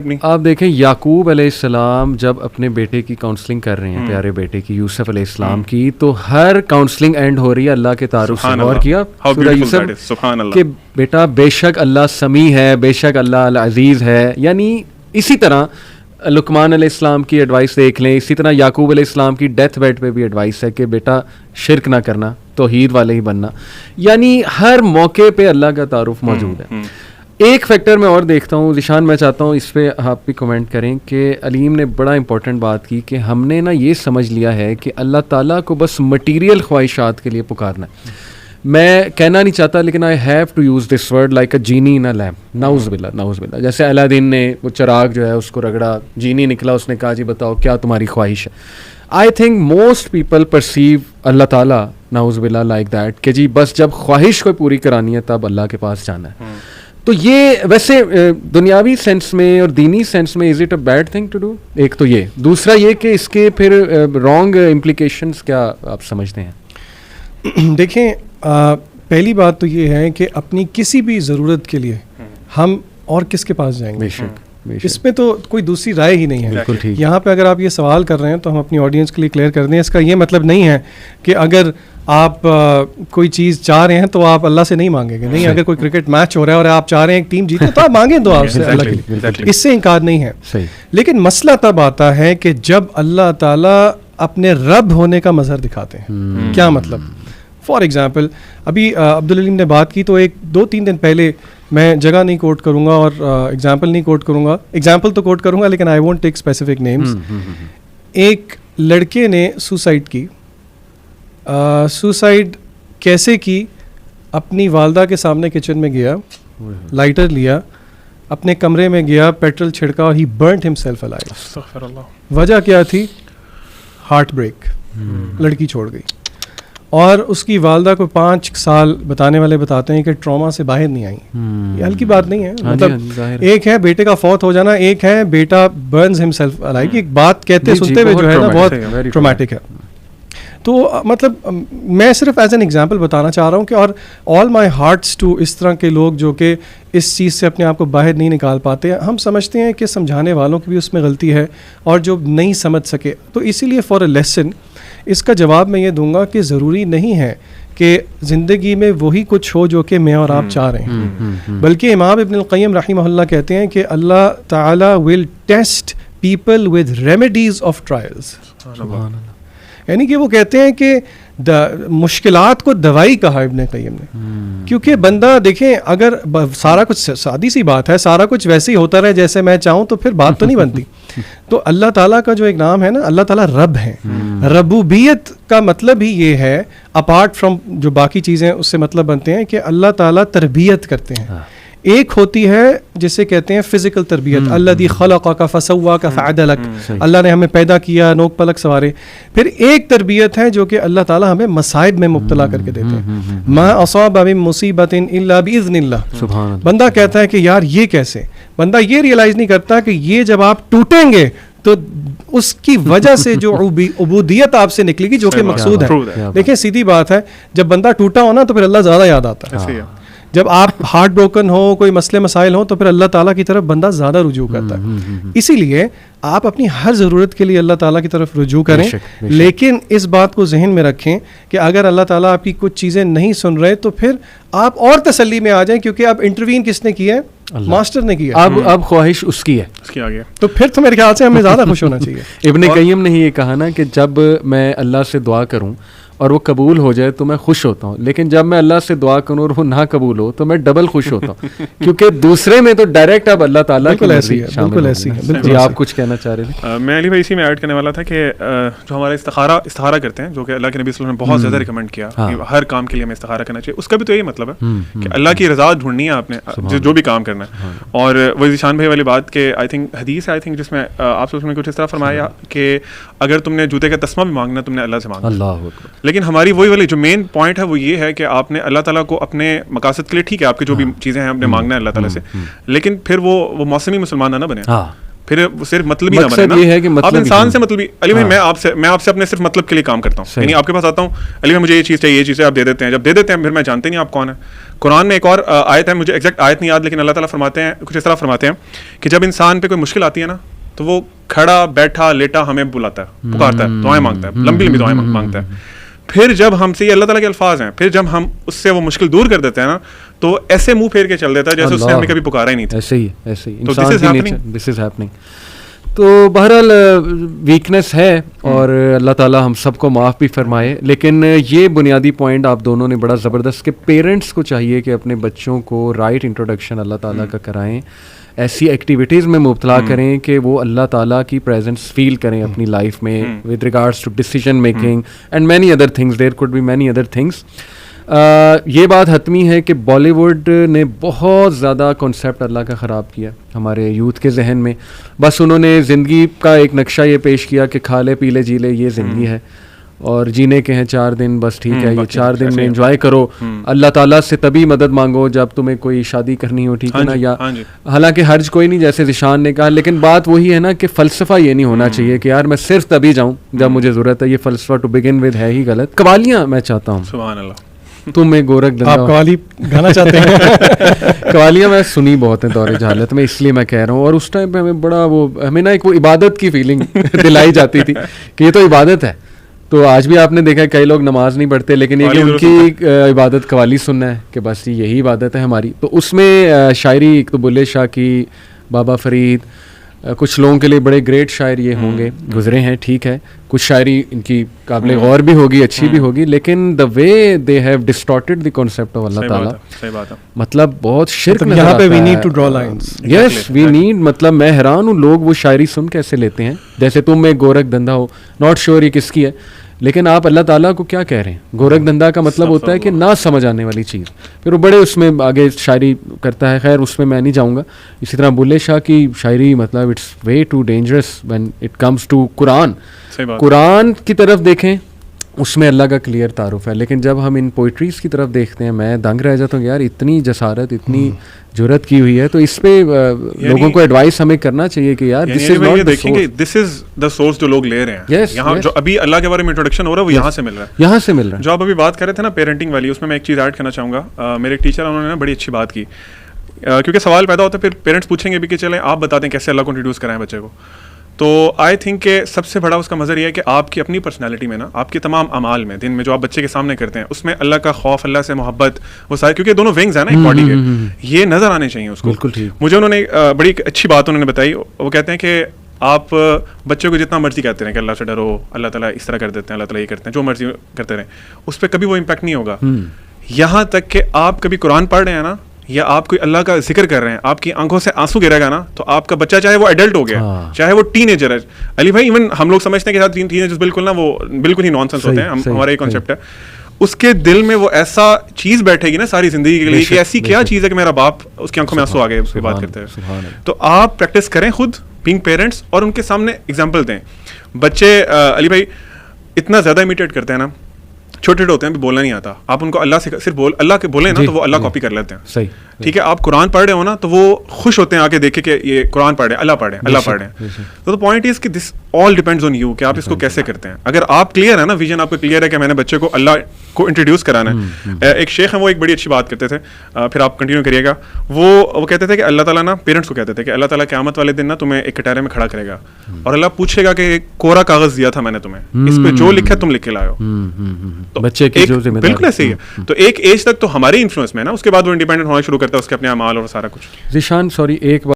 آپ دیکھیں یعقوب علیہ السلام جب اپنے بیٹے کی کاؤنسلنگ کر رہے ہیں، پیارے بیٹے کی یوسف علیہ السلام کی، تو ہر کاؤنسلنگ اینڈ ہو رہی ہے اللہ کے تعارف سے. غور کیا سورہ یوسف کہ بیٹا بے شک اللہ سمیع ہے، بے شک اللہ العزیز ہے. یعنی اسی طرح لقمان علیہ السلام کی ایڈوائس دیکھ لیں، اسی طرح یعقوب علیہ السلام کی ڈیتھ بیڈ پہ بھی ایڈوائس ہے کہ بیٹا شرک نہ کرنا، توحید والے ہی بننا. یعنی ہر موقع پہ اللہ کا تعارف موجود ہے. ایک فیکٹر میں اور دیکھتا ہوں ذیشان، میں چاہتا ہوں اس پہ آپ بھی کمنٹ کریں کہ علیم نے بڑا امپورٹنٹ بات کی کہ ہم نے نا یہ سمجھ لیا ہے کہ اللہ تعالیٰ کو بس مٹیریل خواہشات کے لیے پکارنا ہے. میں کہنا نہیں چاہتا لیکن I have to use this word like a genie in a lamp. نعوذ باللہ نعوذ باللہ. جیسے الادین نے وہ چراغ جو ہے اس کو رگڑا، جینی نکلا، اس نے کہا جی بتاؤ کیا تمہاری خواہش ہے. I think most people perceive اللہ تعالیٰ نعوذ باللہ لائک دیٹ کہ جی بس جب خواہش کو پوری کرانی ہے تب اللہ کے پاس جانا ہے. تو یہ ویسے دنیاوی سینس میں اور دینی سینس میں is it a bad thing to do? ایک تو یہ، دوسرا یہ کہ اس کے پھر رانگ امپلیکیشنس کیا آپ سمجھتے ہیں؟ دیکھیں پہلی بات تو یہ ہے کہ اپنی کسی بھی ضرورت کے لیے ہم اور کس کے پاس جائیں گے؟ اس میں تو کوئی دوسری رائے ہی نہیں ہے. بالکل ٹھیک. یہاں پہ اگر آپ یہ سوال کر رہے ہیں تو ہم اپنی آڈینس کے لیے کلیئر کر دیں، اس کا یہ مطلب نہیں ہے کہ اگر آپ کوئی چیز چاہ رہے ہیں تو آپ اللہ سے نہیں مانگیں گے. نہیں، اگر کوئی کرکٹ میچ ہو رہا ہے اور آپ چاہ رہے ہیں ایک ٹیم جیتے تو آپ مانگیں دعا سے اللہ کے لیے، اس سے انکار نہیں ہے. لیکن مسئلہ تب آتا ہے کہ جب اللہ تعالیٰ اپنے رب ہونے کا مظہر دکھاتے ہیں. کیا مطلب؟ فار ایگزامپل ابھی عبدالعلیم نے بات کی تو ایک 2-3 دن پہلے، میں جگہ نہیں کوٹ کروں گا اور ایگزامپل نہیں کوٹ کروں گا، ایگزامپل تو کوٹ کروں گا لیکن I won't take specific names. ایک لڑکے نے سوسائڈ کی. سوسائڈ کیسے کی؟ اپنی والدہ کے سامنے کچن میں گیا، لائٹر لیا، اپنے کمرے میں گیا، پیٹرول چھڑکا اور ہی برنٹ ہمسیلف الائیو. وجہ کیا تھی؟ Heart break. لڑکی چھوڑ گئی اور اس کی والدہ کو 5 سال بتانے والے بتاتے ہیں کہ ٹراما سے باہر نہیں آئی. یہ ہلکی بات نہیں ہے. مطلب ایک ہے بیٹے کا فوت ہو جانا، ایک ہے بیٹا برنز ہمسیلف الائیو. ایک بات کہتے سنتے ہوئے جو ہے نا بہت ٹرامیٹک ہے. تو مطلب میں صرف ایز این ایگزامپل بتانا چاہ رہا ہوں کہ اور آل مائی ہارٹس ٹو اس طرح کے لوگ جو کہ اس چیز سے اپنے آپ کو باہر نہیں نکال پاتے. ہم سمجھتے ہیں کہ سمجھانے والوں کی بھی اس میں غلطی ہے اور جو نہیں سمجھ سکے، تو اسی لیے فار اے لیسن اس کا جواب میں یہ دوں گا کہ ضروری نہیں ہے کہ زندگی میں وہی کچھ ہو جو کہ میں اور آپ چاہ رہے ہیں، بلکہ امام ابن القیم رحمہ اللہ کہتے ہیں کہ اللہ تعالیٰ will test people with remedies of trials. یعنی کہ وہ کہتے ہیں کہ مشکلات کو دوائی کہا ابن قیم نے، کیونکہ بندہ دیکھیں اگر سارا کچھ، سادی سی بات ہے، سارا کچھ ویسے ہی ہوتا رہے جیسے میں چاہوں تو پھر بات تو نہیں بنتی. تو اللہ تعالیٰ کا جو ایک نام ہے نا، اللہ تعالیٰ رب ہے. ربوبیت کا مطلب ہی یہ ہے، اپارٹ فرام جو باقی چیزیں اس سے مطلب بنتے ہیں، کہ اللہ تعالیٰ تربیت کرتے ہیں. ایک ہوتی ہے جسے کہتے ہیں فزیکل تربیت، الذی خلقک فسواک فعدلک، اللہ نے ہمیں پیدا کیا، نوک پلک سوارے. پھر ایک تربیت ہے جو کہ اللہ تعالیٰ ہمیں مصائب میں مبتلا کر کے دیتے ہیں. ما اصاب من مصیبت الا باذن اللہ. بندہ کہتا ہے کہ یار یہ کیسے؟ بندہ یہ ریئلائز نہیں کرتا کہ یہ جب آپ ٹوٹیں گے تو اس کی وجہ سے جو عبودیت آپ سے نکلے گی جو کہ مقصود ہے. دیکھیں سیدھی بات ہے، جب بندہ ٹوٹا ہو نا تو پھر اللہ زیادہ یاد آتا ہے. جب آپ ہارٹ بروکن ہو، کوئی مسئلے مسائل ہوں، تو پھر اللہ تعالیٰ کی طرف بندہ زیادہ رجوع کرتا ہے. اسی لیے آپ اپنی ہر ضرورت کے لیے اللہ تعالیٰ کی طرف رجوع کریں، لیکن اس بات کو ذہن میں رکھیں کہ اگر اللہ تعالیٰ آپ کی کچھ چیزیں نہیں سن رہے تو پھر آپ اور تسلی میں آ جائیں، کیونکہ اب انٹروین کس نے کیا ہے؟ ماسٹر نے کیا. اب خواہش اس کی ہے، اس کی آگے. تو پھر تو میرے خیال سے ہمیں زیادہ خوش ہونا چاہیے. ابن قیم نے یہ کہا نا کہ جب میں اللہ سے دعا کروں اور وہ قبول ہو جائے تو میں خوش ہوتا ہوں، لیکن جب میں اللہ سے دعا کروں اور وہ نہ قبول ہو تو میں ڈبل خوش ہوتا ہوں، کیونکہ دوسرے میں تو ڈائریکٹ اب اللہ تعالیٰ کی مرضی ہے. بالکل ایسی ہے. جی آپ کچھ کہنا چاہ رہے تھے؟ میں علی بھائی اسی میں ایڈ کرنے والا تھا کہ جو ہمارا استخارہ کرتے ہیں، جو کہ اللہ کے نبی صلی اللہ علیہ وسلم نے بہت زیادہ ریکمینڈ کیا کہ ہر کام کے لیے ہمیں استخارہ کرنا چاہیے، اس کا بھی تو یہی مطلب ہے کہ اللہ کی رضا ڈھونڈنی ہے آپ نے جو بھی کام کرنا ہے. اور وہ ذیشان بھائی والی بات کہ آئی تھنک حدیث ہے، آئی تھنک جس میں آپ نے کچھ اس طرح فرمایا کہ اگر تم نے جوتے کا تسمہ بھی مانگنا تم نے اللہ سے مانگنا. اللہ اکبر. لیکن ہماری وہی والی جو مین پوائنٹ ہے وہ یہ ہے کہ آپ نے اللہ تعالیٰ کو اپنے مقاصد کے لیے، ٹھیک ہے آپ کی جو بھی چیزیں ہیں آپ نے مانگنا ہے اللہ تعالیٰ سے، لیکن پھر وہ موسمی مسلمان نہ بنے. پھر صرف مطلب ہی نہ بنے نا. یہ ہے کہ آپ انسان سے مطلب علی بھائی میں آپ سے اپنے صرف مطلب کے لیے کام کرتا ہوں, یعنی آپ کے پاس آتا ہوں علی بھائی مجھے یہ چیز چاہیے, یہ چیز ہے, آپ دے دیتے ہیں, جب دے دیتے ہیں پھر میں جانتے نہیں آپ کون ہیں. قرآن میں ایک اور آیت ہے, مجھے ایگزیکٹ آیت نہیں یاد, لیکن اللہ تعالیٰ فرماتے ہیں کچھ اس طرح فرماتے ہیں کہ جب انسان پہ کوئی مشکل آتی ہے نا تو وہ کھڑا بیٹھا لیٹا ہمیں بلاتا ہے, پکارتا ہے, دعائیں مانگتا ہے, لمبی لمبی دعائیں مانگتا ہے. پھر جب ہم سے, یہ اللہ تعالیٰ کے الفاظ ہیں, پھر جب ہم اس سے وہ مشکل دور کر دیتے ہیں نا تو ایسے منہ پھیر کے چل دیتا ہے جیسے اس نے ہمیں کبھی پکارا ہی نہیں تھا. ایسے ہی انسان کی نیچر, دس از ہیپننگ. تو بہرحال ویکنیس ہے اور اللہ تعالیٰ ہم سب کو معاف بھی فرمائے. لیکن یہ بنیادی پوائنٹ آپ دونوں نے بڑا زبردست کہ پیرنٹس کو چاہیے کہ اپنے بچوں کو رائٹ انٹروڈکشن اللہ تعالیٰ کا کرائیں, ایسی ایکٹیویٹیز میں مبتلا کریں کہ وہ اللہ تعالیٰ کی پریزنس فیل کریں اپنی لائف میں with regards to decision making and many other things. There could be many other things. یہ بات حتمی ہے کہ بالی ووڈ نے بہت زیادہ کنسیپٹ اللہ کا خراب کیا ہمارے یوتھ کے ذہن میں. بس انہوں نے زندگی کا ایک نقشہ یہ پیش کیا کہ کھا لے پی لے جی لے, یہ زندگی ہے اور جینے کے ہیں 4 دن, بس ٹھیک ہے, یہ 4 دن میں انجوائے کرو. اللہ تعالیٰ سے تبھی مدد مانگو جب تمہیں کوئی شادی کرنی ہو, ٹھیک ہے نا, یا حالانکہ حرج کوئی نہیں جیسے ذیشان نے کہا, لیکن بات وہی ہے نا کہ فلسفہ یہ نہیں ہونا چاہیے کہ یار میں صرف تبھی جاؤں جب مجھے ضرورت ہے. یہ فلسفہ ٹو بگن ود ہے ہی غلط. قوالیاں میں چاہتا ہوں, سبحان اللہ, تم میں گورکھ دندا, آپ قوالی گانا چاہتے ہیں؟ قوالیاں میں سنی بہت ہیں دور جہالت میں, اس لیے میں کہہ رہا ہوں. اور اس ٹائم پہ ہمیں بڑا ہمیں نا ایک وہ عبادت کی فیلنگ دلائی جاتی تھی کہ یہ تو عبادت ہے. تو آج بھی آپ نے دیکھا کئی لوگ نماز نہیں پڑھتے, لیکن یہ کہ ان کی عبادت قوالی سننا ہے کہ بس یہی عبادت ہے ہماری. تو اس میں شاعری ایک تو بلے شاہ کی, بابا فرید, کچھ لوگوں کے لیے بڑے گریٹ شاعر یہ ہوں گے, گزرے ہیں, ٹھیک ہے, کچھ شاعری ان کی قابل غور بھی ہوگی, اچھی بھی ہوگی, لیکن the way they have distorted the concept of اللہ تعالیٰ, مطلب بہت شرک نظر آتا ہے. یہاں پہ we need to draw lines. Yes, we need, مطلب میں حیران ہوں لوگ وہ شاعری سن کیسے لیتے ہیں جیسے تم میں گورکھ دھندا ہو. ناٹ شیور یہ کس کی ہے, لیکن آپ اللہ تعالیٰ کو کیا کہہ رہے ہیں. گورکھ دھندا کا مطلب ہوتا ہے کہ نہ سمجھ آنے والی چیز. پھر وہ بڑے اس میں آگے شاعری کرتا ہے, خیر اس میں میں نہیں جاؤں گا. اسی طرح بلے شاہ کی شاعری مطلب it's way too dangerous when it comes to قرآن. قرآن کی طرف دیکھیں, اس میں اللہ کا کلیئر تعارف ہے, لیکن جب ہم ان پوئٹریز کی طرف دیکھتے ہیں میں دنگ رہ جاتا ہوں کہ یار اتنی جسارت, اتنی جرت کی ہوئی ہے. تو اس پہ لوگوں کو ایڈوائس ہمیں کرنا چاہیے کہ یار دس از ناٹ دیکھیں گے, دس از دا سورس جو لوگ لے رہے ہیں. یہاں جو ابھی اللہ کے بارے میں انٹروڈکشن ہو رہا ہے وہ یہاں سے مل رہا ہے, یہاں سے مل رہا ہے. جو آپ ابھی بات کر رہے تھے نا پیرنٹنگ والی, اس میں ایک چیز ایڈ کرنا چاہوں گا. میرے ایک ٹیچر انہوں نے بڑی اچھی بات کی, کیونکہ سوال پیدا ہوتا ہے پھر پیرنٹس پوچھیں گے بھی کہ چلیں آپ بتا دیں کیسے اللہ کو انٹروڈیوس کرائیں بچے کو. تو آئی تھنک کہ سب سے بڑا اس کا مظہر یہ ہے کہ آپ کی اپنی پرسنالٹی میں نا, آپ کے تمام اعمال میں, دن میں جو آپ بچے کے سامنے کرتے ہیں, اس میں اللہ کا خوف, اللہ سے محبت, وہ سارے, کیونکہ دونوں ونگز ہیں نا ایک باڈی کے, یہ نظر آنے چاہیے اس کو. مجھے انہوں نے بڑی ایچھی بات انہوں نے بتائی, وہ کہتے ہیں کہ آپ بچوں کو جتنا مرضی کہتے رہیں کہ اللہ سے ڈرو, اللہ تعالیٰ اس طرح کر دیتے ہیں, اللہ تعالیٰ یہ کرتے ہیں, جو مرضی کرتے رہیں, اس پہ کبھی وہ امپیکٹ نہیں ہوگا. یہاں تک کہ آپ کبھی قرآن پڑھ رہے ہیں نا, یا آپ کوئی اللہ کا ذکر کر رہے ہیں, آپ کی آنکھوں سے آنسو گرے گا نا, تو آپ کا بچہ چاہے وہ ایڈلٹ ہو گیا, چاہے وہ ٹین ایجر ہے. علی بھائی ایون ہم لوگ سمجھتے ہیں کہ ٹین ایجرز بالکل نا وہ بالکل ہی نان سینس ہوتے ہیں, ہمارا یہ کانسیپٹ ہے. اس کے دل میں وہ ایسا چیز بیٹھے گی نا ساری زندگی کے لیے کہ ایسی کیا چیز ہے کہ میرا باپ, اس کی آنکھوں میں آنسو آ گئے اس کی بات کرتے ہیں. تو آپ پریکٹس کریں خود بینگ پیرنٹس, اور ان کے سامنے ایگزامپل دیں. بچے علی بھائی اتنا زیادہ امیٹیٹ کرتے ہیں نا, چھوٹے چھوٹے ہوتے ہیں, بھی بولنا نہیں آتا, آپ ان کو اللہ سے صرف اللہ کے بولیں نا تو وہ اللہ کاپی کر لیتے ہیں. صحیح, ٹھیک ہے. آپ قرآن پڑھ رہے ہو نا تو وہ خوش ہوتے ہیں آ کے دیکھے کہ یہ قرآن پڑھ رہے ہیں, اللہ پڑھ رہے ہیں, اللہ پڑھ رہے ہیں. تو پوائنٹ از کہ دس آل ڈیپینڈز آن یو کہ آپ اس کو کیسے کرتے ہیں. اگر آپ کلیئر ہے نا, ویژن آپ کو کلیئر ہے کہ میں نے بچے کو اللہ کو انٹروڈیوس کرانا ہے. ایک شیخ ہیں, وہ ایک بڑی اچھی بات کرتے تھے, پھر آپ کنٹینیو کریے گا. وہ کہتے تھے کہ اللہ تعالیٰ نا, پیرنٹس کو کہتے تھے کہ اللہ تعالیٰ قیامت والے دن نا تمہیں ایک کٹارے میں کھڑا کرے گا اور اللہ پوچھے گا کہ کوڑا کاغذ دیا تھا میں نے تمہیں, اس پہ جو لکھا تم لکھ کے لائے ہو. بچے کی جو ذمہ داری بالکل ایسے ہی ہے. تو ایک ایج تک تو ہماری انفلوئنس میں نا, اس کے بعد وہ انڈیپینڈنٹ ہونا شروع کرتا ہے, اس کے اپنے اعمال اور سارا کچھ. ذیشان سوری ایک